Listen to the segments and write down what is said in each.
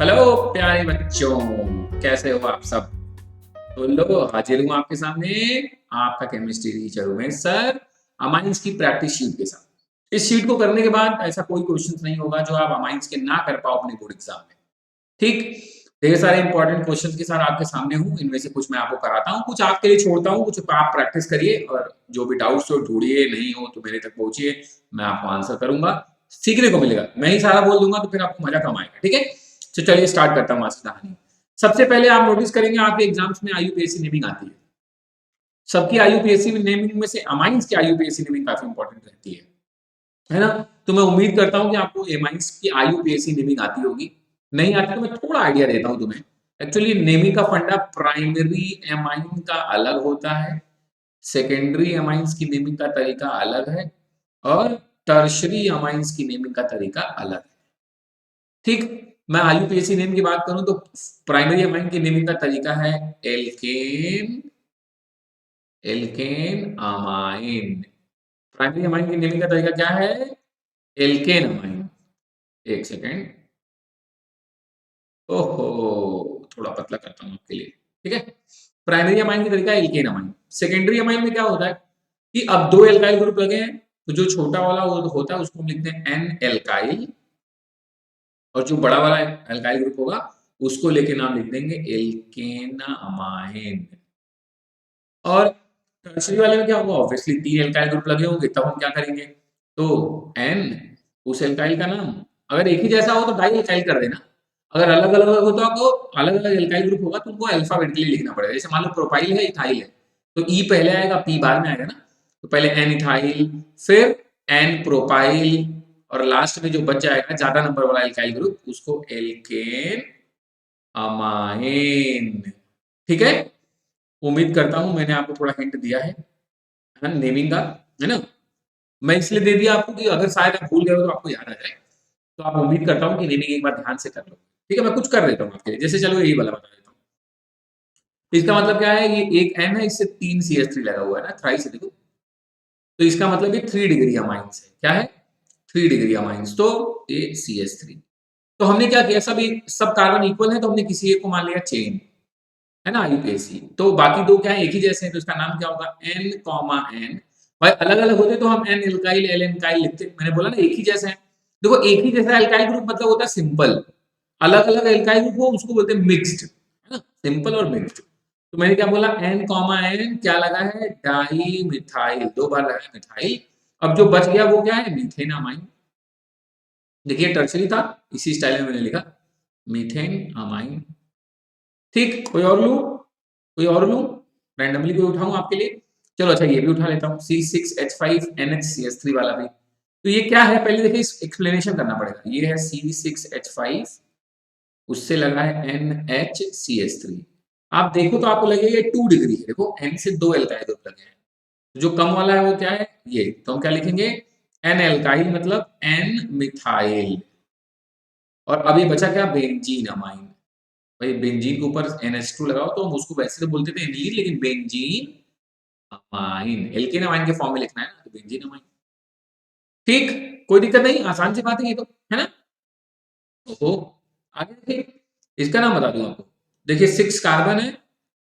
Hello प्यारे बच्चों, कैसे हो आप सब। तो लो हाजिर हूँ आपके सामने, आपका chemistry teacher Umesh sir, amines की प्रैक्टिस शीट के साथ। इस शीट को करने के बाद ऐसा कोई क्वेश्चन नहीं होगा जो आप अमाइंस के ना कर पाओ अपने बोर्ड एग्जाम में। ठीक, ढेर सारे इंपॉर्टेंट क्वेश्चंस के साथ आपके सामने हूँ। इनमें से कुछ मैं आपको कराता हूँ, कुछ आपके लिए छोड़ता हूँ, कुछ आप प्रैक्टिस करिए और जो भी डाउट्स हो ढूंढिए, नहीं हो तो मेरे तक पहुंचिए, मैं आपको आंसर करूंगा। सीखने को मिलेगा, मैं ही सारा बोल दूंगा तो फिर आपको मजा कम आएगा। ठीक है, तो चलिए स्टार्ट करता हूँ आज की कहानी। सबसे पहले आप नोटिस करेंगे आपके एग्जाम्स में आईयूपीएससी नेमिंग आती है। सबकी आईयूपीएससी नेमिंग में से अमाइंस की आईयूपीएससी नेमिंग काफी इंपॉर्टेंट रहती है ना। तो मैं उम्मीद करता हूं कि आपको एमाइंस की आईयूपीएससी नेमिंग आती होगी। नहीं आती तो मैं थोड़ा आइडिया देता हूं तुम्हें। एक्चुअली नेमिंग का फंडा प्राइमरी एमाइन का अलग होता है, सेकेंडरी एमाइंस की नेमिंग का तरीका अलग है और टर्शरी अमाइंस की नेमिंग का तरीका अलग है। ठीक, मैं आईयूपीएससी नेम की बात करूं तो प्राइमरी अमाइन की नेमिंग का तरीका है alkane, alkane amine. Primary amine की नेमिंग का तरीका क्या है? Alkene amine. एक सेकेंड, ओहो, थोड़ा पतला करता हूं आपके लिए। ठीक है, प्राइमरी अमाइन का तरीका एल्केन अमाइन। सेकेंडरी अमाइन में क्या होता है कि अब दो एल्काइल ग्रुप लगे हैं, तो जो छोटा वाला वो होता है उसको हम लिखते हैं एन एल्काइल, और जो बड़ा वाला एल्काइल ग्रुप होगा उसको लेके नाम लिख देंगे एल्केना अमाइन। और टर्शरी वाले में क्या होगा? ऑब्वियसली तीन एल्काइल ग्रुप लगे होंगे, तब हम क्या करेंगे? तो एन उस एल्काइल का नाम, अगर एक ही जैसा हो तो डाई एल्काइल कर देना, अगर अलग अलग हो तो आपको अलग अलग एल्काइल ग्रुप होगा तो उनको अल्फाबेटिकली लिखना पड़ेगा। जैसे मान लो प्रोपाइल है, इथाइल है, तो ई पहले आएगा, पी बाद में आएगा ना। तो पहले एन इथाइल, फिर एन प्रोपाइल, और लास्ट में जो बच जाएगा ज्यादा नंबर वाला एल्काइल ग्रुप उसको एल्केन अमाइन। ठीक है, उम्मीद करता हूं मैंने आपको थोड़ा हिंट दिया है नेमिंग का, है ना। मैं इसलिए दे दिया आपको कि अगर शायद आप भूल गए हो तो आपको याद आ जाए। तो आप उम्मीद करता हूं कि नेमिंग एक बार ध्यान से कर लो। ठीक है, मैं कुछ कर देता हूं आपके लिए, जैसे चलो यही वाला बता देता हूँ। तो इसका मतलब क्या है? ये एक एन है, इससे तीन सी एस थ्री लगा हुआ है ना, थ्राइस है देखो। तो इसका मतलब ये 3 डिग्री अमाइंस है। क्या है? 3 डिग्री अमाइंस। तो ये सी एस थ्री। तो हमने क्या किया, सब कार्बन इक्वल है तो हमने किसी एक को मान लिया चेन, है ना, आईयूपीएसी। तो बाकी दो क्या है? एक ही जैसे हैं, तो इसका नाम क्या होगा? N comma N. भाई अलग अलग होते तो हम एन एल्काइल एल एनकाइल लिखते, मैंने बोला ना एक ही जैसे हैं। देखो एक ही जैसा एल्काइल ग्रुप मतलब होता है सिंपल, अलग अलग एल्काइल ग्रुप हो उसको बोलते हैं मिक्स्ड, है ना, सिंपल और मिक्स्ड। तो मैंने क्या बोला? एन कॉमा एन क्या लगा है? डाई मिथाइल, दो बार लगा है मिथाइल। अब जो बच गया वो क्या है? Methane amine. देखिए टर्सरी था, इसी स्टाइल में मैंने लिखा मीथेन अमाइन। ठीक, कोई और लूं? कोई और लूं? रैंडमली कोई उठाऊं आपके लिए? चलो अच्छा ये भी उठा लेता हूँ, C6H5NHCH3 वाला भी। तो ये क्या है पहले देखिए, इस एक्सप्लेनेशन करना पड़ेगा। ये है C6H5, उससे लगा है NHCH3। आप देखो तो आपको लगेगा ये 2 डिग्री है। देखो N से दो एल्काइल ग्रुप लगे हैं, तो जो कम वाला है वो क्या है? ये। तो हम क्या लिखेंगे? N एल्काइल मतलब N मिथाइल। और अभी बचा क्या? Benzene amine. भाई बेंजीन के ऊपर NH2 लगाओ तो हम उसको वैसे तो बोलते थे एनील, लेकिन बेंजीन अमाइन, एल्केन अमाइन के फॉर्म में लिखना है ना, तो बेंजीन अमाइन। ठीक, कोई दिक्कत नहीं, आसान सी बात है ये तो, है ना। ओहो, आगे देखिए, इसका नाम बता दूं आपको। देखिए 6 कार्बन है,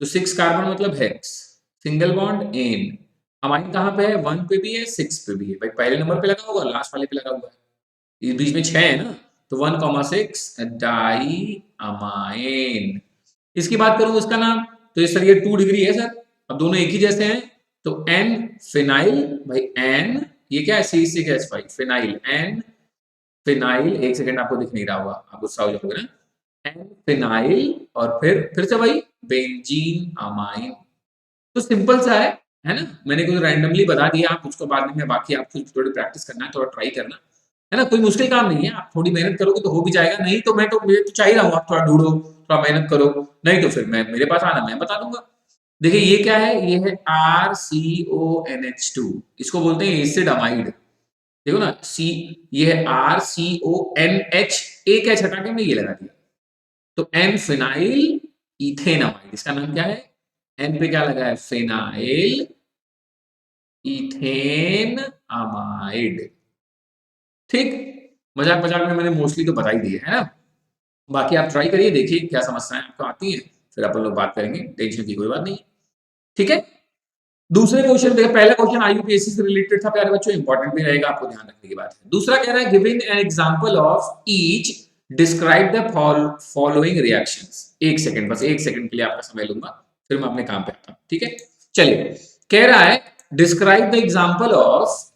तो 6 कार्बन मतलब hex, single bond N. Amine कहाँ पे है? 1 पे भी है, 6 पे भी है। भाई पहले नंबर पे लगा होगा, लास्ट वाले पे लगा हुआ है, इस बीच में 6 है ना, तो 1,6 डाई अमाइन। इसकी बात करूं इसका नाम, तो ये सर ये 2 डिग्री है सर। अब दोनों एक ही जैसे हैं, तो एन फिनाइल। भाई एन, ये क्या है? C6H5 phenyl, N phenyl. एक सेकंड, आपको दिख नहीं रहा होगा, आप गुस्सा हो जाओगे ना। एन फिनाइल, और फिर से भाई बेंजीन अमाइन। तो सिंपल सा है ना। मैंने कुछ रैंडमली बता दिया, आप उसको बाद में बाकी आपको थोड़ी प्रैक्टिस करना है, थोड़ा ट्राई करना है ना। कोई मुश्किल काम नहीं है, आप थोड़ी मेहनत करोगे तो हो भी जाएगा। नहीं तो मुझे तो चाहिए रहा हूँ, आप थोड़ा ढूंढो, थोड़ा मेहनत करो। नहीं तो फिर मैं मेरे पास आना, मैं बता दूंगा। देखिए ये क्या है? ये है RCONH2, इसको बोलते हैं एसिड अमाइड। देखो ना, सी, ये है RCONH, एक एच हटा के मैं ये लगा दिया, तो एन फिनाइल इथेन अमाइड। इसका नाम क्या है? एन पे क्या लगा है? Phenyl ethane amide. ठीक, मजाक मजाक में मैंने मोस्टली तो बता ही दिया है ना। बाकी आप ट्राई करिए, देखिए क्या समस्याएं आपको आती हैं, फिर अपन लोग बात करेंगे, टेंशन की कोई बात नहीं। ठीक है, दूसरे क्वेश्चन देखिए, पहला क्वेश्चन आईयूपीएससी से रिलेटेड था प्यारे बच्चों, इंपॉर्टेंट भी रहेगा, आपको ध्यान रखने की बात है। दूसरा कह रहा है giving an example of each, describe the following reactions. एक सेकंड, बस एक सेकंड के लिए आपका समय लूंगा, फिर मैं अपने काम पे आता हूं। ठीक है, चलिए, कह रहा है describe the example of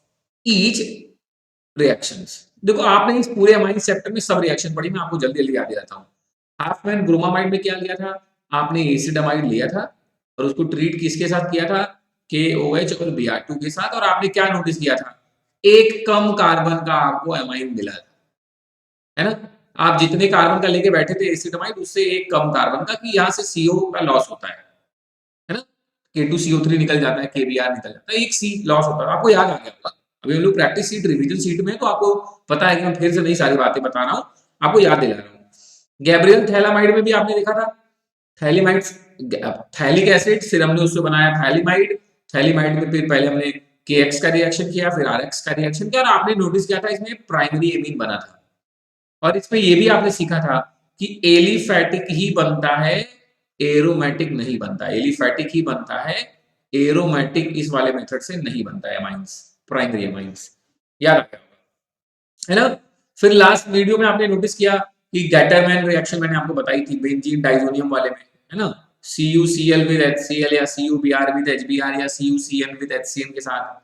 each reactions. देखो आपने इस पूरे अमाइन चैप्टर में सब रिएक्शन पढ़ी, मैं आपको जल्दी जल्दी याद दिलाता हूँ। हाफ मैन ब्रोमामाइड में क्या लिया था, आपने एसिडामाइड लिया था और उसको ट्रीट किसके साथ किया था, KOH और Br2 के साथ, और आपने क्या नोटिस किया था, एक कम कार्बन का आपको अमाइन मिला था, है ना। आप जितने कार्बन का लेके बैठे थे एसिडामाइड, उससे एक कम कार्बन का, कि यहाँ से CO का लॉस होता है ना, K2CO3 निकल जाता है, KBr निकल जाता है, एक C लॉस होता है, आपको याद आ गया होगा। अभी हम लोग प्रैक्टिस सीट रिवीजन सीट में, तो आपको पता है कि मैं फिर से नई सारी बातें बता रहा हूँ, आपको याद दिला रहा हूँ। गैब्रियल थैलामाइड में भी आपने देखा था, थैलीमाइड, थैलिक एसिड, फिर हमने उससे बनाया थैलीमाइड। थैलीमाइड में फिर पहले हमने KX का रिएक्शन किया, फिर RX का रिएक्शन किया, और आपने नोटिस किया था इसमें प्राइमरी एमीन बना था। और इसमें ये भी आपने सीखा था कि एलिफैटिक ही बनता है, एरोमेटिक नहीं बनता, एलिफैटिक ही बनता है, एरोमेटिक इस वाले मेथड से नहीं बनता है अमाइंस, प्राइमरी अमाइंस, याद रखा है ना। फिर लास्ट वीडियो में आपने नोटिस किया कि गैटरमैन रिएक्शन मैंने आपको बताई थी बेंजीन डाइजोनियम वाले में, है ना, CuCl विद HCl या CuBr विद HBr या CuCN विद HCN के साथ,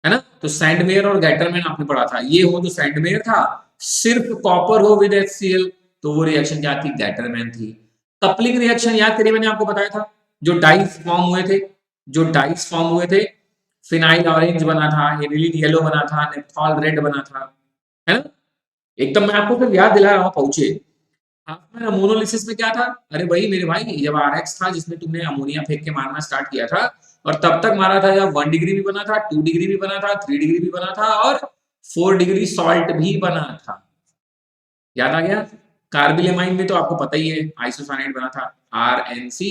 है ना। तो सैंडमेयर और गैटरमैन आपने पढ़ा था, ये हो तो सैंडमेयर था, सिर्फ कॉपर हो विद HCl तो वो रिएक्शन क्या थी, गैटरमैन थी। कपलिंग रिएक्शन याद करिए, मैंने आपको बताया था, जो डाइस फॉर्म हुए थे, जो डाइस फॉर्म हुए थे, फिनाइल ऑरेंज बना था, एनिलीन येलो बना था, नेप्थॉल रेड बना था, है ना। एकदम मैं आपको फिर याद दिला रहा हूँ, पहुंचे। हाफ में अमोनोलिसिस में क्या था, अरे वही मेरे भाई, जब RX था जिसमें तुमने अमोनिया फेंक के मारना स्टार्ट किया था, और तब तक मारा था जब 1 डिग्री भी बना था, 2 डिग्री भी बना था, 3 डिग्री भी बना था, और 4 डिग्री सॉल्ट भी बना था, याद आ गया। कार्बिलेमाइन में तो आपको पता ही है, आइसोसाइनाइड बना था, RNC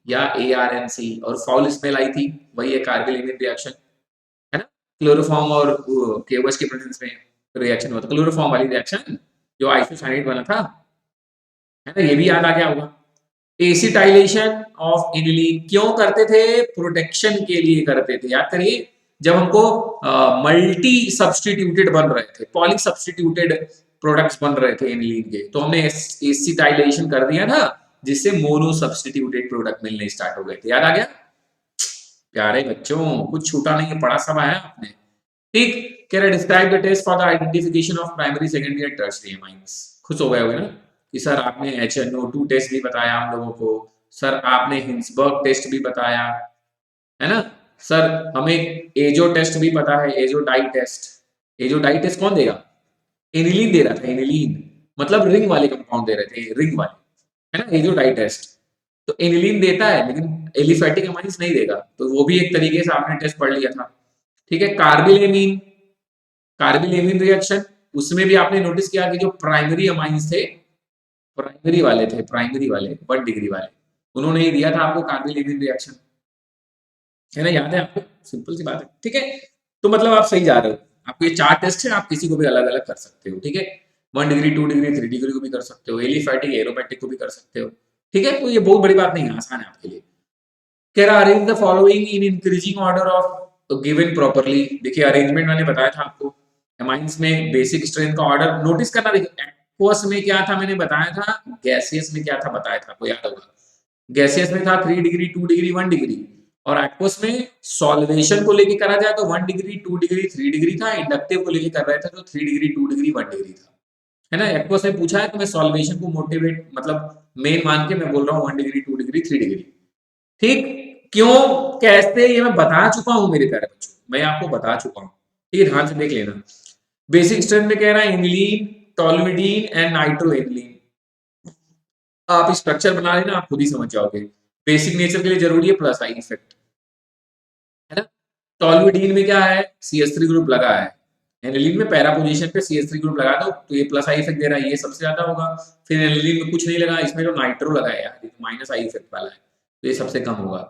या ARNC, और फाउल स्मेल आई थी, वही है कार्बिलेमिन रिएक्शन, है ना। क्लोरोफॉर्म और KOH के प्रेजेंस में रिएक्शन हुआ था, क्लोरोफॉर्म वाली रिएक्शन जो आइसोसाइनाइड बना था, है ना, ये भी याद आ गया होगा। एसिटाइलेशन ऑफ एनिलीन क्यों करते थे, प्रोटेक्शन के लिए करते थे, याद करिए। जब हमको मल्टी सब्सटीट्यूटेड बन रहे थे, पॉली सब्सटीट्यूटेड प्रोडक्ट्स बन रहे थे एनिलीन के, तो हमने एसिटाइलेशन कर दिया था, जिससे मोनो सब्सटीट्यूटेड प्रोडक्ट मिलने स्टार्ट हो गए थे, याद आ गया। प्यारे बच्चों, कुछ छूटा नहीं है, पढ़ा सब आया आपने। ठीक, कह रहा describe the test for the identification of primary secondary and tertiary amines. खुश हो गए होगे ना कि सर आपने HNO2 टेस्ट भी बताया हम लोगों को, सर आपने हिंसबर्ग टेस्ट भी बताया, है ना, सर हमें एजो टेस्ट भी पता है, azo dye test. Azo dye test कौन देगा, एनिलीन दे रहा था, एनिलीन मतलब रिंग वाले कंपाउंड दे रहे थे, रिंग वाले, है ना, एजो डाई टेस्ट। तो एनिलीन देता है लेकिन एलिफैटिक अमाइंस नहीं देगा, तो वो भी एक तरीके से आपने टेस्ट पढ़ लिया था। ठीक है, कार्बिलेमीन, कार्बिलेमीन रिएक्शन, उसमें भी आपने नोटिस किया कि जो प्राइमरी अमाइंस थे, प्राइमरी वाले थे, प्राइमरी वाले 1 डिग्री वाले, उन्होंने ही दिया था आपको कार्बिलेमीन रिएक्शन, है ना, याद है आपको, सिंपल सी बात है। ठीक है, तो मतलब आप सही जा रहे हो, आपको ये 4 टेस्ट है, आप किसी को भी अलग अलग कर सकते हो। ठीक है, 1 डिग्री, 2 डिग्री, 3 डिग्री को भी कर सकते हो, एलिफैटिक एरोमेटिक को भी कर सकते हो। ठीक है, तो ये बहुत बड़ी बात नहीं है, आसान है आपके लिए। कह रहा arrange the following in increasing order of given properly. देखिए अरेंजमेंट मैंने बताया था आपको, एमाइंस में बेसिक स्ट्रेंथ का ऑर्डर नोटिस करना। देखिए एक्वस में क्या था मैंने बताया था, गैसियस में क्या था बताया था, आपको याद होगा। गैसियस में था 3 डिग्री, 2 डिग्री, 1 डिग्री, और एक्वस में सॉल्वेशन को लेके करा जाए तो 1 डिग्री, 2 डिग्री, 3 डिग्री था, इंडक्टिव को लेके कर रहे थे तो 3 डिग्री, 2 डिग्री, 1 डिग्री था, है ना। एक्वस में पूछा है तो मैं सॉल्वेशन को मोटिवेट मतलब मेन मान के मैं बोल रहा हूँ 1 डिग्री, 2 डिग्री, 3 डिग्री। ठीक, क्यों कैसे ये मैं बता चुका हूं मेरे प्यारे बच्चों, मैं आपको बता चुका हूं, ठीक है, ध्यान से देख लेना। बेसिक स्ट्रेंथ में कह रहा है एनिलीन, टोल्यूडीन एंड नाइट्रोएनिलीन। आप स्ट्रक्चर बना लेना, आप खुद ही समझ जाओगे। बेसिक नेचर के लिए जरूरी है प्लस आई इफेक्ट, है ना। टोल्यूडीन में क्या है, CH3 ग्रुप लगा है, एनिलीन में पैरा पोजीशन पे CH3 ग्रुप लगा दो तो ये प्लस आई इफेक्ट दे रहा है, ये सबसे ज्यादा होगा। फिर एनिलीन में कुछ नहीं लगा, इसमें जो नाइट्रो लगा है यार, माइनस आई इफेक्ट वाला है, तो ये सबसे कम होगा,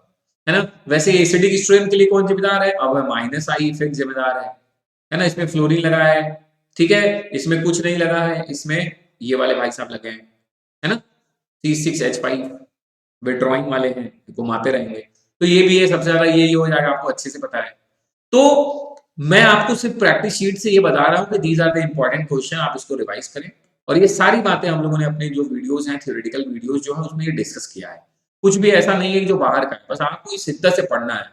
है ना। वैसे एसिडिक स्ट्रेन के लिए कौन जिम्मेदार है, अब माइनस आई इफेक्ट जिम्मेदार है ना। इसमें फ्लोरीन लगा है, ठीक है, इसमें कुछ नहीं लगा है, इसमें ये वाले भाई साहब लगे हैं, है ना, C6H5 विड्रॉइंग वाले हैं, घुमाते रहेंगे, तो ये भी है सबसे ज्यादा यही हो जाएगा, आपको अच्छे से पता है। तो मैं आपको सिर्फ प्रैक्टिस शीट से ये बता रहा हूँ कि these are the important question, आप इसको रिवाइज करें। और ये सारी बातें हम लोगों ने अपने जो वीडियोस हैं, थ्योरेटिकल वीडियोस जो है उसमें ये डिस्कस किया है। कुछ भी ऐसा नहीं है कि जो बाहर का है, बस आपको इस शिद्दत से पढ़ना है।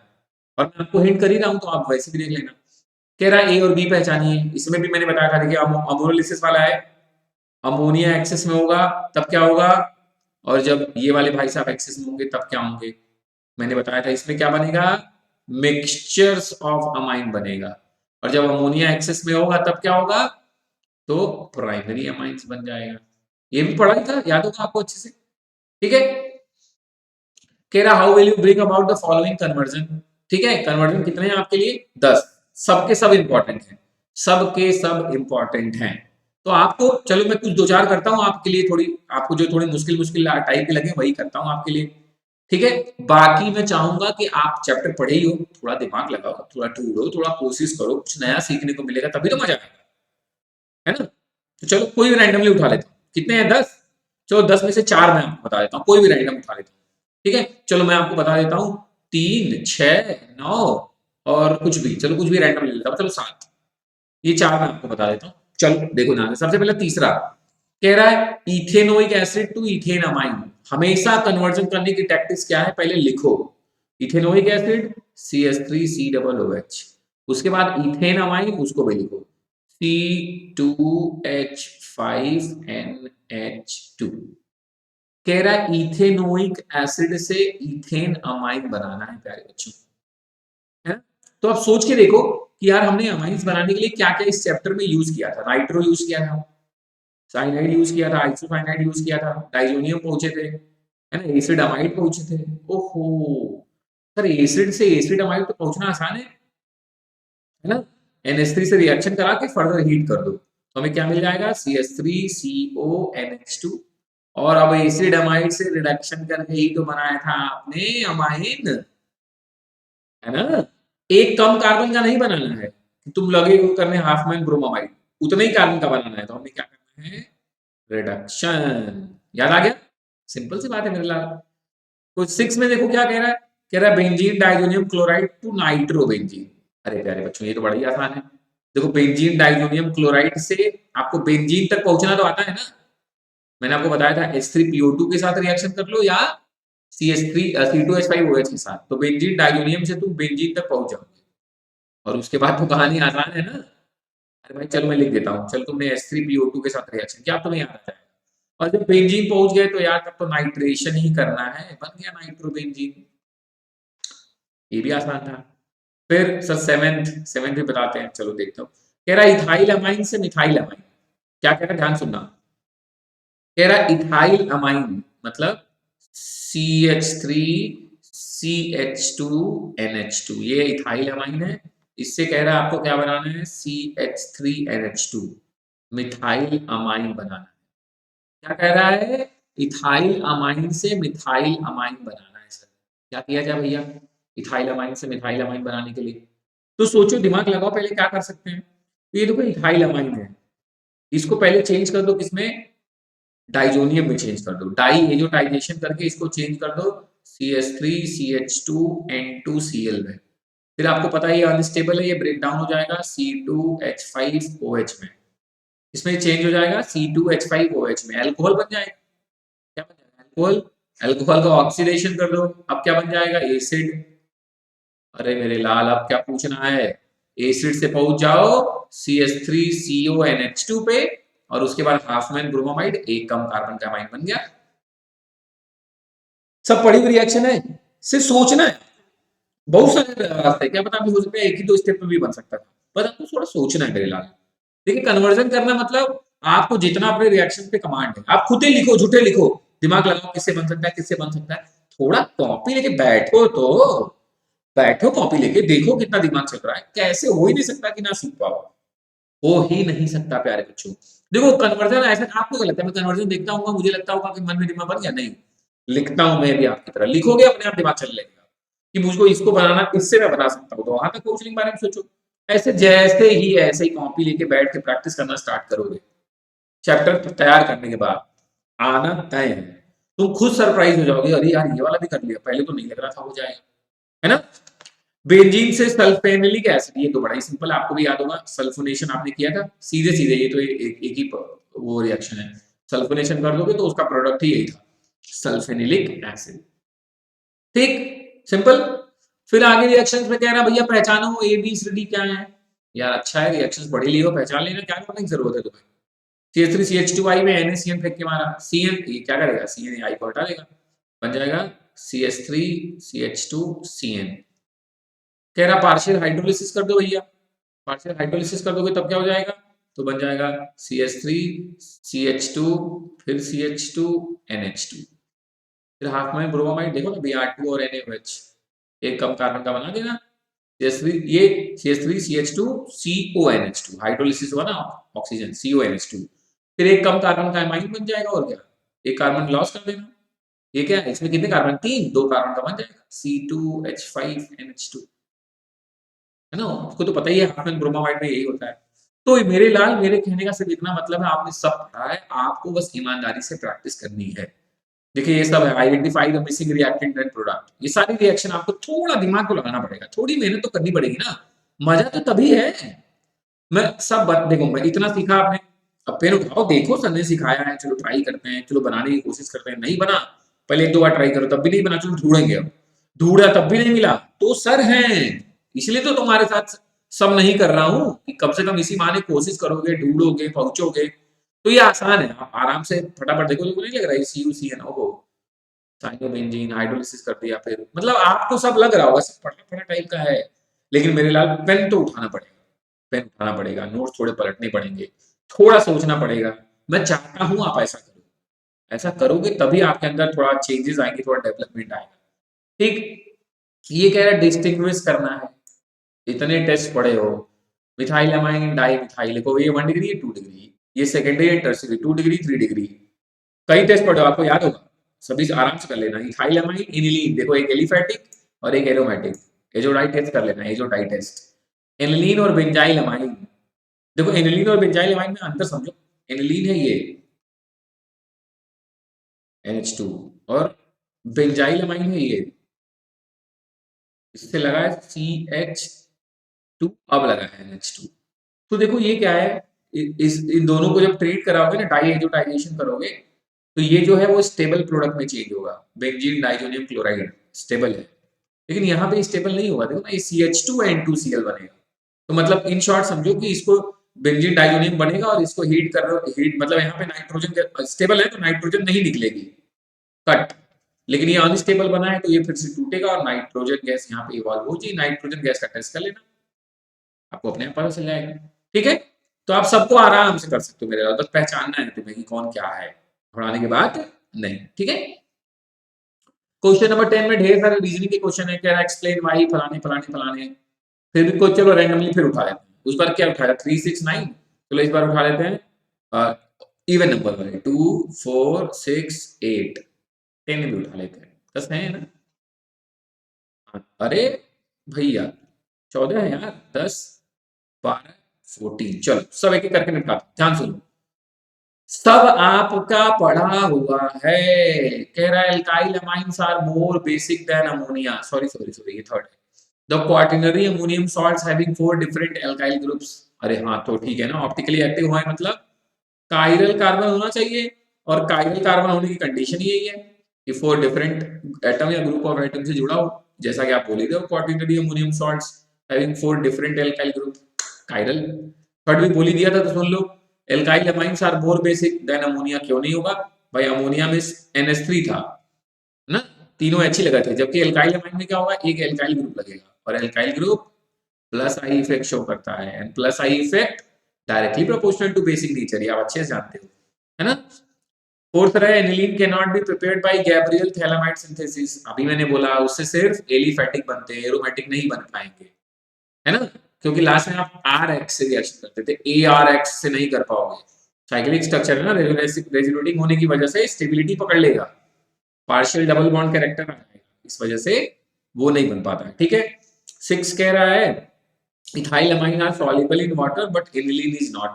और मैं आपको हिंट कर ही रहा हूँ, तो आप वैसे भी देख लेना। कह रहा है ए और बी पहचानिए, इसमें भी मैंने बताया था, देखिए अमोनोलिसिस वाला है, अमोनिया एक्सेस में होगा तब क्या होगा, और जब ये वाले भाई साहब एक्सेस में होंगे तब क्या होंगे। मैंने बताया था इसमें क्या बनेगा, मिक्सचर्स ऑफ अमाइन बनेगा, और जब अमोनिया एक्सेस में होगा तब क्या होगा, तो प्राइमरी अमाइंस बन जाएगा। ये भी पढ़ा ही था, याद होगा आपको अच्छे से, ठीक है। कह रहा how will you bring about the following conversion, ठीक है, कन्वर्जन कितने हैं आपके लिए, 10, सबके सब इंपॉर्टेंट हैं, सबके सब इंपॉर्टेंट हैं। तो आपको चलो मैं कुछ दो चार करता हूं आपके लिए, थोड़ी आपको जो थोड़ी मुश्किल मुश्किल टाइप के लगे वही करता हूं आपके लिए, ठीक है। बाकी मैं चाहूंगा कि आप चैप्टर पढ़े ही हो, थोड़ा दिमाग लगाओ, थोड़ा ढूंढो, थोड़ा कोशिश करो, कुछ नया सीखने को मिलेगा, तभी तो मजा आएगा, है ना। तो चलो कोई भी रैंडमली उठा लेता हूँ, कितने हैं 10, चलो 10 में से 4 मैं आपको बता देता हूँ, कोई भी रैंडम उठा लेता हूँ, ठीक है। चलो मैं आपको बता देता हूँ, 3, 6, 9 और कुछ भी, चलो कुछ भी रैंडम ले लेता हूँ, चलो 7, ये 4 मैं आपको बता देता हूँ। चलो देखो ध्यान से, सबसे पहले तीसरा कह रहा है ethanoic acid to ethane amine, हमेशा कन्वर्जन करने की टैक्टिक्स क्या है, पहले लिखो इथेनोइक एसिड CH3COOH, उसके बाद इथेन अमाइन उसको भी लिखो C2H5NH2। कह रहा है इथेनोइक एसिड से इथेन अमाइन बनाना है प्यारे बच्चों, है ना। तो आप सोच के देखो कि यार हमने अमाइंस बनाने के लिए क्या क्या इस चैप्टर में यूज किया था, नाइट्रो यूज किया था, साइनाइड यूज किया था, आइसोसाइनाइड यूज किया था, डाइजोनियम पहुंचे थे, है ना, एसिड अमाइड पहुंचे थे। ओहो सर, एसिड से एसिड अमाइड तो पहुंचना आसान है ना, NH3 से रिएक्शन करा के फर्दर हीट कर दो, तो हमें क्या मिल जाएगा, CH3CONH2। और अब एसिड अमाइड से रिडक्शन करके ही तो बनाया था आपने अमाइन, है ना। एक कम कार्बन का नहीं बनाना है कि तुम लगे हो करने हाफ मैन ब्रोमाइड, उतने ही कार्बन का बनाना है, तो हमें क्या करना है, रिडक्शन। याद आ गया, सिंपल सी बात है मेरे लाल। तो 6 में देखो क्या कह रहा है, कह रहा है benzene diazonium chloride to nitrobenzene. अरे प्यारे बच्चों ये तो बड़ा ही आसान है, देखो बेंजीन डाइजोनियम क्लोराइड से आपको बेंजीन तक पहुंचना तो आता है ना, मैंने आपको बताया था H3PO2 के साथ रिएक्शन कर लो या C2H5OH के साथ, तो बेंजीन डाइजोनियम से तुम बेंजीन तक पहुंच जाओगे, और उसके बाद तो कहानी आसान है ना। अरे भाई चलो मैं लिख देता हूँ, चलो तुमने H3PO2 के साथ रिएक्शन किया, अब तुम्हें याद आ जाएगा, और जब बेंजीन पहुंच गए तो यार तब तो नाइट्रेशन ही करना है, बन गया नाइट्रोबेंजीन, ये भी आसान था। फिर सर सेवेंथ सेवेंथ भी बताते हैं, चलो देखते हो। कह रहा है इथाइल अमाइन से मिथाइल अमाइन, क्या कह रहा है ध्यान सुनना, कह रहा है इथाइल अमाइन मतलब CH3CH2NH2, ये इथाइल अमाइन है, इससे कह रहा है आपको क्या बनाना है, CH3NH2, मिथाइल अमाइन बनाना है। क्या कह रहा है, इथाइल अमाइन से मिथाइल अमाइन बनाना है। सर क्या किया जाए भैया, इथाइल अमाइन से मिथाइल अमाइन बनाने के लिए, तो सोचो दिमाग लगाओ, पहले क्या कर सकते हैं। तो ये देखो इथाइल अमाइन है, इसको पहले चेंज कर दो किसमें, डाइजोनियम में चेंज कर दो, डाई एजोटाइजेशन करके इसको चेंज कर दो CH3CH2N2Cl में, फिर आपको पता है ये अनस्टेबल है, ये ब्रेक डाउन हो जाएगा C2H5OH में, इसमें चेंज हो जाएगा C2H5OH में, अल्कोहल बन जाएगा, क्या बन जाएगा, अल्कोहल, अल्कोहल का ऑक्सीडेशन कर दो, अब क्या बन जाएगा, एसिड। अरे मेरे लाल अब क्या पूछना है, एसिड से पहुंच जाओ CH3CONH2 पे, और उसके बाद हाफ मैन ब्रोमाइड, एक कम कार्बन का अमाइन बन गया। सब पढ़ी हुई रिएक्शन है, सिर्फ सोचना है, बहुत सारे रास्ते, क्या पता अभी हो सकता है एक ही दो स्टेप में भी बन सकता था, बस आपको थोड़ा सोचना है मेरे लाल। देखिए कन्वर्जन करना मतलब आपको जितना अपने रिएक्शन पे कमांड है, आप खुद ही लिखो, झूठे लिखो, दिमाग लगाओ किससे बन सकता है, किससे बन सकता है, थोड़ा कॉपी लेके बैठो, तो बैठो कॉपी लेके देखो कितना दिमाग चल रहा है, कैसे हो ही नहीं सकता कि ना सीख पाओ, हो ही नहीं सकता प्यारे बच्चों। देखो कन्वर्जन ऐसा, आपको क्या लगता है, मैं कन्वर्जन देखता हूँ मुझे लगता होगा कि मन में दिमाग बन गया, नहीं, लिखता हूं मैं भी आपकी तरह, लिखोगे अपने आप दिमाग चलने लगेगा कि मुझको इसको बनाना, इससे मैं बना सकता हूँ, तो वहां तक कोचिंग के बारे में सोचो। ऐसे जैसे ही ऐसे ही कॉपी लेके बैठ के प्रैक्टिस करना स्टार्ट करोगे चैप्टर तैयार करने के बाद, आना तय है। तुम खुद सरप्राइज हो जाओगे, अरे यार ये वाला भी कर लिया, पहले तो नहीं लग रहा था हो जाएगा, है ना। बेंजीन से सल्फेनिलिक एसिड, ये तो बड़ा ही सिंपल, आपको भी याद होगा, सल्फोनेशन आपने किया था, सीधे सीधे ये तो एक ही वो रिएक्शन है, सल्फोनेशन कर दोगे तो उसका प्रोडक्ट ही यही था, सल्फेनिलिक एसिड। ठीक, सिंपल। फिर आगे रिएक्शंस में कह रहा भैया पहचानो ए बी सी डी क्या है। यार अच्छा है, रिएक्शंस पढ़ी लियो, पहचान लेना, क्या करने की जरूरत है तुम्हें। CH3CH2 में NaCN फेंक के मारा, CN ये क्या करेगा, CN आई को हटा देगा, बन जाएगा CH3CH2CN। कह रहा पार्शियल हाइड्रोलिसिस कर दो भैया, पार्शियल हाइड्रोलिसिस कर दोगे तब क्या हो जाएगा, तो बन जाएगा CH3CH2 फिर CH2NH2, फिर हाफ में ब्रोमाइड देखो ना Br2 और NaOH, एक कम कार्बन का बना देना, CH3 ये CH3CH2CONH2 हाइड्रोलिसिस हुआ ना, ऑक्सीजन CONH2, फिर एक कम कार्बन का एमाइन बन जाएगा, और क्या, एक कार्बन लॉस कर देना। ये क्या है, इसमें कितने कार्बन, तीन, दो कार्बन का बन जाएगा C2H5NH2, है ना, उसको तो पता ही है, हाफ में ब्रोमाइड में यही होता है। तो मेरे लाल, मेरे कहने का सिर्फ इतना मतलब है, आपने सब पढ़ा है, आपको बस ईमानदारी से प्रैक्टिस करनी है। देखिए ये सब है, identify the missing reactant and product, ये सारी रिएक्शन आपको थोड़ा दिमाग को लगाना पड़ेगा, थोड़ी मेहनत तो करनी पड़ेगी ना, मजा तो तभी है। मैं सब बात देखो, मैं इतना सीखा आपने, अब पेन उठाओ, देखो सर ने सिखाया है, चलो ट्राई करते हैं, चलो बनाने की कोशिश करते हैं, नहीं बना, पहले एक दो बार ट्राई करो, तब भी नहीं बना, चलो ढूंढेंगे, अब ढूंढा तब भी नहीं मिला, तो सर हैं, इसलिए तो तुम्हारे साथ सब नहीं कर रहा हूं, कि कम से कम इसी बहाने कोशिश करोगे, ढूंढोगे, पहुंचोगे, तो ये आसान है, आप आराम से फटाफट देखो, नहीं लग रहा है CuCN ओहो, साइनोबेंजीन हाइड्रोलिसिस कर दिया, फिर मतलब आपको सब लग रहा होगा, सब पढ़ा पढ़ा टाइप का है, लेकिन मेरे लाल पेन तो उठाना पड़ेगा, पेन उठाना पड़ेगा, नोट्स थोड़े पलटने पड़ेंगे, थोड़ा सोचना पड़ेगा। मैं चाहता हूं आप ऐसा करो, ऐसा करोगे तभी आपके अंदर थोड़ा चेंजेस आएंगे, थोड़ा डेवलपमेंट आएगा। ठीक, ये कह रहा है डिस्टिंग्विश करना है, इतने टेस्ट पढ़े हो, मिथाइल अमाइन डाई मिथाइल को, ये 1 डिग्री है 2 डिग्री, ये secondary and tertiary 2 degree 3 degree, कई टेस्ट पढ़े हो, आपको याद होगा, सभी आराम से कर लेना। इथाइल अमाइन एनिलीन, देखो एक एलिफैटिक और एक एरोमेटिक, एजोडाई टेस्ट कर लेना, एजोडाई टेस्ट। एनिलीन और बेंजाइल अमाइन, देखो एनिलीन और बेंजाइल अमाइन में अंतर समझो, एनिलीन है ये NH2, और बेंजाइल अमाइन है ये, इससे लगा है CH2, अब लगा है NH2, तो देखो ये क्या है, इस इन दोनों को जब ट्रीट कराओगे ना, डाईएजोटाइजेशन करोगे, तो ये जो है वो स्टेबल प्रोडक्ट में चेंज होगा, बेंजीन डाइजोनियम क्लोराइड स्टेबल है, लेकिन यहाँ पे स्टेबल नहीं होगा, देखो ना ये CH2N2Cl बनेगा, तो मतलब इन शॉर्ट समझो कि इसको बेंजीन डाइजोनियम बनेगा, और इसको हीट कर रहे हो, हीट मतलब यहाँ पे नाइट्रोजन स्टेबल है तो नाइट्रोजन नहीं निकलेगी, कट, लेकिन ये अनस्टेबल बना है तो ये फिर से टूटेगा, और नाइट्रोजन गैस यहाँ पे इवॉल्व हो जाएगी, नाइट्रोजन गैस का टेस्ट कर लेना, आपको अपने आप पता चल जाएगा। ठीक है, तो आप सबको आराम से कर सकते हो मेरे, बस पहचानना है तुम्हें कि कौन क्या है, पढ़ाने के बाद नहीं। ठीक है, क्वेश्चन नंबर 10 में ढेर सारे रीजनिंग के क्वेश्चन है, कह रहा है एक्सप्लेन वाई फलाने फलाने फलाने, फिर भी कोई चलो रैंडमली फिर उठा लेते हैं, उस बार क्या उठाया 3 6 9, चलो इस बार उठा लेते हैं इवन नंबर वाले 2 4 6 8, 10 भी उठा लेते हैं, 10 है ना, अरे भैया 14 है यार, 10 12 14, चलो सब एक एक करके निपटाते, ध्यान सुनो, सब आपका पढ़ा हुआ है, कह रहा है alkyl amines are more basic than ammonia, sorry sorry sorry ये थर्ड है, the quaternary ammonium salts having 4 different alkyl groups, अरे हाँ तो ठीक है ना, ऑप्टिकली एक्टिव हुआ है मतलब कायरल कार्बन होना चाहिए, और कायरल कार्बन होने की कंडीशन यही है कि 4 डिफरेंट एटम या ग्रुप ऑफ एटम से जुड़ा हो, जैसा कि आप बोल ही रहे हो, quaternary ammonium salts having 4 different alkyl group, chiral, third भी बोल ही दिया था, तो सुन लो, alkyl amines are more basic than ammonia, क्यों नहीं होगा भाई, अमोनिया में NH3 था ना, तीनों H ही लगा थे, जबकि एल्काइल अमाइन में क्या होगा, एक एल्काइल ग्रुप लगेगा, और alkyl group plus I effect show करता है, and plus I effect directly proportional to basic nature, ये आप अच्छे से जानते हो, है ना। फोर्थ रहा है aniline can not be prepared by Gabriel phthalimide synthesis, अभी मैंने बोला उससे सिर्फ एलिफैटिक बनते हैं, एरोमेटिक नहीं बन पाएंगे, है ना, क्योंकि लास्ट में आप RX से रिएक्शन करते थे, ARX से नहीं कर पाओगे, साइक्लिक स्ट्रक्चर है ना, रेजोनेटिंग होने की वजह से स्टेबिलिटी पकड़ लेगा, पार्शियल डबल बॉन्ड कैरेक्टर आ जाएगा, इस वजह से वो नहीं बन पाता है। ठीक है, 6 कह रहा है ethyl amine are soluble in water but aniline is not,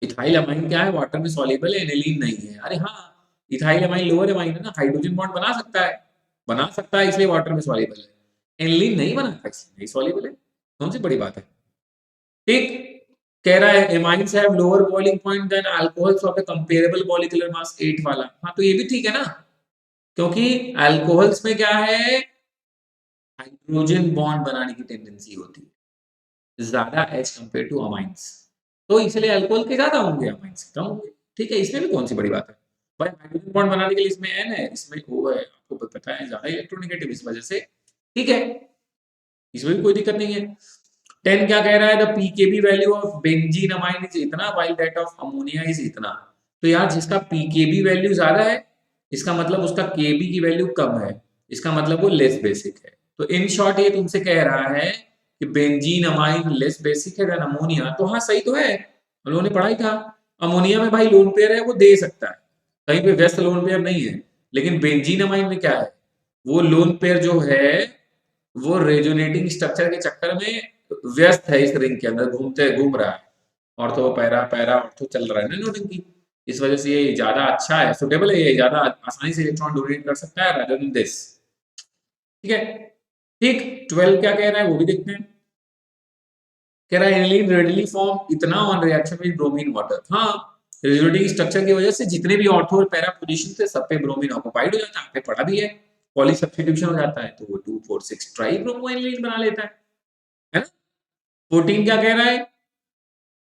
ethyl amine क्या है, वाटर में सॉल्युबल है, एनिलीन नहीं है। अरे हाँ, इथाइल अमाइन लोअर अमाइन है ना, हाइड्रोजन बॉन्ड बना सकता है इसलिए वाटर में सॉल्युबल है। एनिलीन नहीं बनाता इसलिए नहीं सॉल्युबल है। कौन सी बड़ी बात है। ठीक, कह रहा है amines have lower boiling point than alcohols of the comparable molecular mass 8 वाला। हाँ तो ये भी ठीक है ना, क्योंकि अल्कोहल्स में क्या है, हाइड्रोजन बॉन्ड बनाने की टेंडेंसी होती है ज्यादा एज कंपेयर टू अमाइंस, तो इसलिए अल्कोहल के ज्यादा होंगे, अमाइंस कम होंगे। ठीक है, इसमें भी कौन सी बड़ी बात है भाई, हाइड्रोजन बॉन्ड बनाने के लिए इसमें एन है, इसमें ओ है, आपको पता है ज्यादा इलेक्ट्रोनेगेटिव इस वजह से। ठीक है, इसमें भी कोई दिक्कत नहीं है। 10 क्या कह रहा है, the pKb value of benzene amine is इतना while that of ammonia is इतना। तो यार जिसका पीकेबी वैल्यू ज्यादा है, इसका मतलब उसका केबी की वैल्यू कम है, इसका मतलब वो लेस बेसिक है। तो इन शॉर्ट ये तुमसे कह रहा है कि बेंजीन अमाइन लेस बेसिक है देन अमोनिया। तो हाँ सही तो है, हम लोगों ने पढ़ा ही था। अमोनिया में भाई लोन पेयर है, वो दे सकता है, कहीं पे व्यस्त लोन पेयर नहीं है। लेकिन बेंजीन अमाइन में क्या है, वो लोन पेयर जो है वो रेजोनेटिंग स्ट्रक्चर के चक्कर में व्यस्त है, इस रिंग के अंदर घूम रहा है, ऑर्थो पैरा पैरा ऑर्थो चल रहा है ना नोटिंग। इस वजह से ये ज्यादा अच्छा है, सुटेबल है, ये ज्यादा आसानी से इलेक्ट्रॉन डोनेट कर सकता है रादर देन दिस। ठीक है, ठीक। 12 क्या कह रहा है वो भी देखते हैं। कह रहा है एनिलीन रेडिली फॉर्म इतना on reaction with bromine water. हाँ, रेजोनेटिंग स्ट्रक्चर की वजह से जितने भी ऑर्थो और पैरा पोजीशन थे सब पे ब्रोमीन ऑक्युपाइड हो जाता है, आपने पढ़ा भी है। पॉली सब्स्टिट्यूशन हो जाता है तो वो 2,4,6 ट्राई ब्रोमो एनिलीन बना लेता है ना। 14 क्या कह रहा है,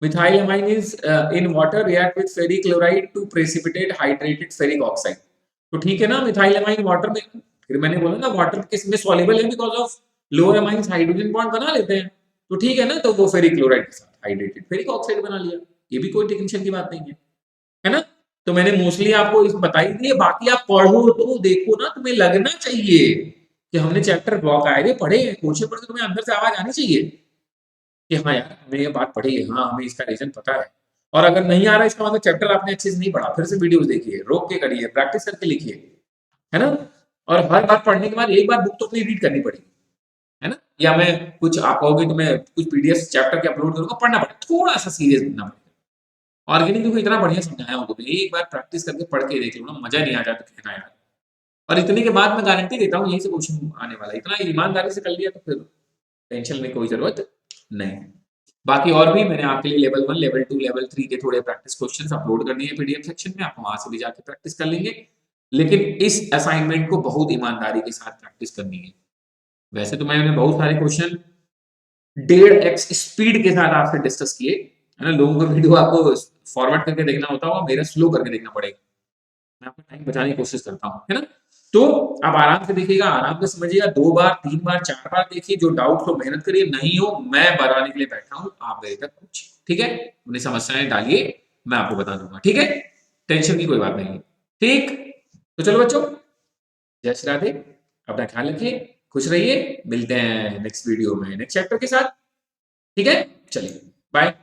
methyl amine is in water react with ferric chloride to precipitate hydrated ferric oxide. तो ठीक है ना, मिथाइल अमाइन वाटर में, फिर मैंने बोला ना वाटर किस में सॉल्युबल है, because of lower amines hydrogen bond बना लेते हैं। तो ठीक है ना, तो वो फेरिक क्लोराइड के साथ हाइड्रेटेड फेरिक ऑक्साइड बना लिया, ये भी कोई टेंशन की बात नहीं है ना। तो मैंने मोस्टली आपको इस बताई दी है, बाकी आप पढ़ो तो देखो ना, तुम्हें लगना चाहिए कि हमने चैप्टर बाकायदे पढ़े हैं, पूछे पढ़े, तो तुम्हें अंदर से आवाज आनी चाहिए कि हाँ यार हमने ये बात पढ़ी है, हाँ हमें इसका रीजन पता है। और अगर नहीं आ रहा है इसका मतलब चैप्टर आपने अच्छे से नहीं पढ़ा, फिर से वीडियोस देखिए, रोक के करिए, प्रैक्टिस करके लिखिए, है ना। और हर बार पढ़ने के बाद एक बार बुक तो अपनी रीड करनी पड़ेगी, है ना। या मैं कुछ आप कहोगे तो मैं कुछ पीडीएफ चैप्टर के अपलोड करूंगा, पढ़ना पड़ेगा, थोड़ा सा सीरियस बनना पड़ेगा। ऑर्गेनिक देखो इतना बढ़िया समझाया हूं, तो एक बार प्रैक्टिस करके पढ़ के देख लो ना, मजा नहीं आ जाता तो कहना यार। और इतने के बाद मैं गारंटी देता हूँ यही से क्वेश्चन आने वाला है, इतना ईमानदारी से कर लिया तो फिर टेंशन लेने की कोई जरूरत नहीं। बाकी और भी मैंने आपके लिए लेवल 1 लेवल 2 लेवल 3 के थोड़े प्रैक्टिस क्वेश्चंस अपलोड करनी है पीडीएफ सेक्शन में, आप वहां से भी जाके प्रैक्टिस कर लेंगे। लेकिन इस असाइनमेंट को बहुत ईमानदारी के साथ प्रैक्टिस करनी है। वैसे तो मैंने बहुत सारे क्वेश्चन 1.5x स्पीड के साथ आपसे डिस्कस किए, है ना। लोगों का वीडियो आपको फॉरवर्ड करके देखना होता होगा, मेरा स्लो करके देखना पड़ेगा, मैं आपका टाइम बचाने की कोशिश करता हूँ, है ना। तो आप आराम से देखिएगा, आराम से समझिएगा, 2 बार 3 बार 4 बार देखिए, जो डाउट हो मेहनत करिए, नहीं हो मैं बताने के लिए बैठा हूँ, आप मेरे तक पूछिए, ठीक है। अपनी समस्याएं डालिए, मैं आपको बता दूंगा, ठीक है। टेंशन की कोई बात नहीं है, ठीक। तो चलो बच्चों, जय श्री राधे, अपना ख्याल रखिए, खुश रहिए, मिलते हैं नेक्स्ट वीडियो में नेक्स्ट चैप्टर के साथ, ठीक है। चलिए बाय।